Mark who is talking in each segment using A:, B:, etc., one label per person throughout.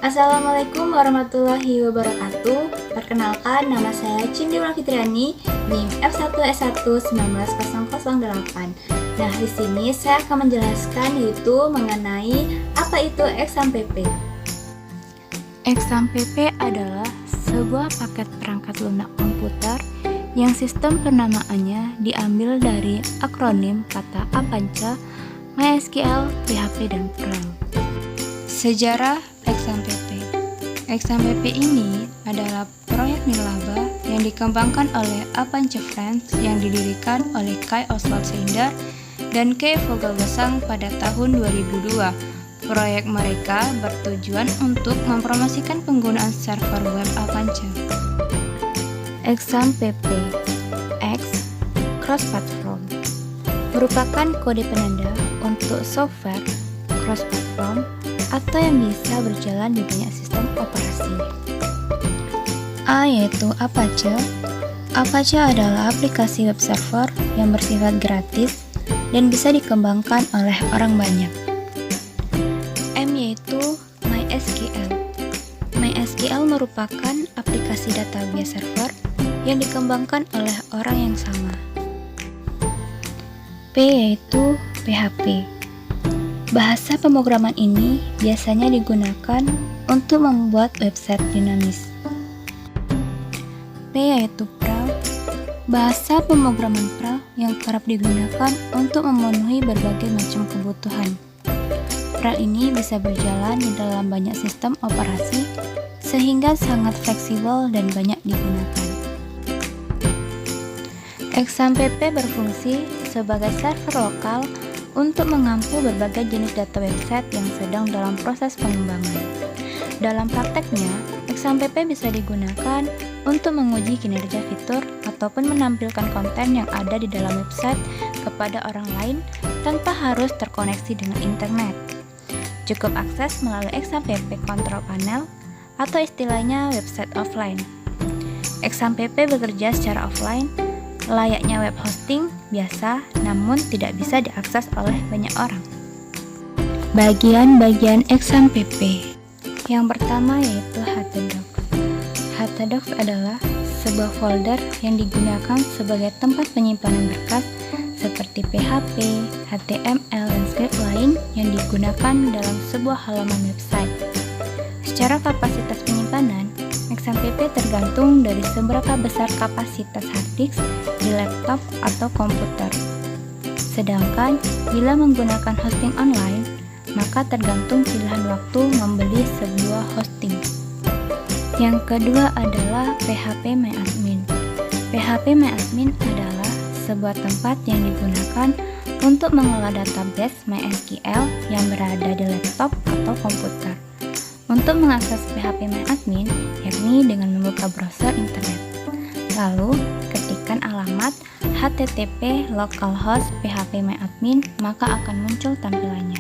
A: Assalamualaikum warahmatullahi wabarakatuh. Perkenalkan, nama saya Cindy Fitriani, NIM F1S1 190008. Nah, di sini saya akan menjelaskan yaitu mengenai apa itu exam PP. Exam PP adalah sebuah paket perangkat lunak komputer yang sistem penamaannya diambil dari akronim kata Apanca, MySQL, PHP, dan Perl. Sejarah exam PP. Exam PP ini adalah proyek nirlaba yang dikembangkan oleh Apanca Friends yang didirikan oleh Kai Oswald Snyder dan K. Vogelgesang pada tahun 2002. Proyek mereka bertujuan untuk mempromosikan penggunaan server web Apanca. Exam PP X Cross Platform merupakan kode penanda untuk software cross platform atau yang bisa berjalan di banyak sistem operasi. A yaitu Apache. Apache adalah aplikasi web server yang bersifat gratis dan bisa dikembangkan oleh orang banyak. M yaitu MySQL. MySQL merupakan aplikasi database server yang dikembangkan oleh orang yang sama. P yaitu PHP. Bahasa pemrograman ini biasanya digunakan untuk membuat website dinamis. P yaitu Perl. Bahasa pemrograman Perl yang kerap digunakan untuk memenuhi berbagai macam kebutuhan. Perl ini bisa berjalan di dalam banyak sistem operasi sehingga sangat fleksibel dan banyak digunakan. Exam PP berfungsi sebagai server lokal untuk mengampu berbagai jenis data website yang sedang dalam proses pengembangan. Dalam prakteknya, exam PP bisa digunakan untuk menguji kinerja fitur ataupun menampilkan konten yang ada di dalam website kepada orang lain tanpa harus terkoneksi dengan internet. Cukup akses melalui exam PP control panel atau istilahnya website offline. Exam PP bekerja secara offline layaknya web hosting biasa, namun tidak bisa diakses oleh banyak orang. Bagian-bagian exam PP. Yang pertama yaitu htdocs. Htdocs adalah sebuah folder yang digunakan sebagai tempat penyimpanan berkas seperti PHP, HTML, dan script lain yang digunakan dalam sebuah halaman website. Secara kapasitas penyimpanan, exam PP tergantung dari seberapa besar kapasitas hard disk di laptop atau komputer. Sedangkan bila menggunakan hosting online, maka tergantung pilihan waktu membeli sebuah hosting. Yang kedua adalah PHPMyAdmin. PHPMyAdmin adalah sebuah tempat yang digunakan untuk mengelola database MySQL yang berada di laptop atau komputer. Untuk mengakses PHPMyAdmin, yakni dengan membuka browser internet. Lalu, ketikkan alamat http localhost phpMyAdmin, maka akan muncul tampilannya.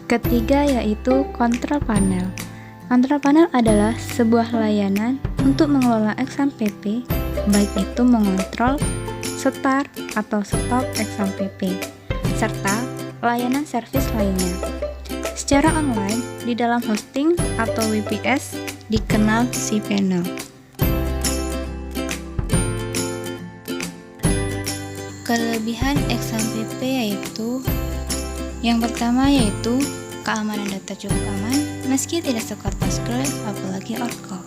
A: Ketiga yaitu control panel. Control panel adalah sebuah layanan untuk mengelola exam PP, baik itu mengontrol, start atau stop exam PP, serta layanan servis lainnya. Secara online di dalam hosting atau VPS dikenal cPanel. Kelebihan exam PP yaitu yang pertama yaitu keamanan data cukup aman meski tidak sekuat PostgreSQL apalagi Oracle.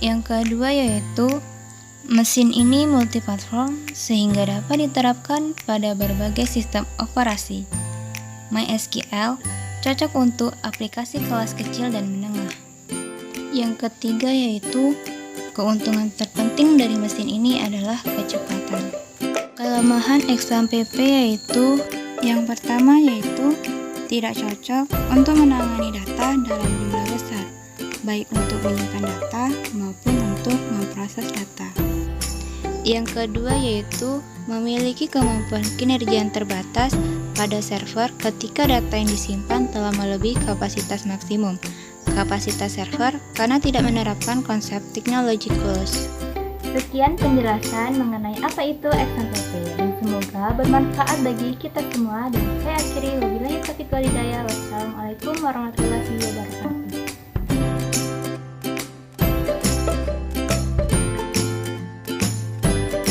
A: Yang kedua yaitu mesin ini multiplatform sehingga dapat diterapkan pada berbagai sistem operasi. MySQL cocok untuk aplikasi kelas kecil dan menengah. Yang ketiga yaitu keuntungan terpenting dari mesin ini adalah kecepatan. Kelemahan exam PP yaitu yang pertama yaitu tidak cocok untuk menangani data dalam jumlah besar, baik untuk menyimpan data maupun untuk memproses data. Yang kedua yaitu memiliki kemampuan kinerja yang terbatas pada server ketika data yang disimpan telah melebihi kapasitas maksimum kapasitas server karena tidak menerapkan konsep technology close. Sekian penjelasan mengenai apa itu exam PP dan semoga bermanfaat bagi kita semua dan saya akhiri wabillahi taufiq wal hidayah. Wassalamualaikum warahmatullahi wabarakatuh.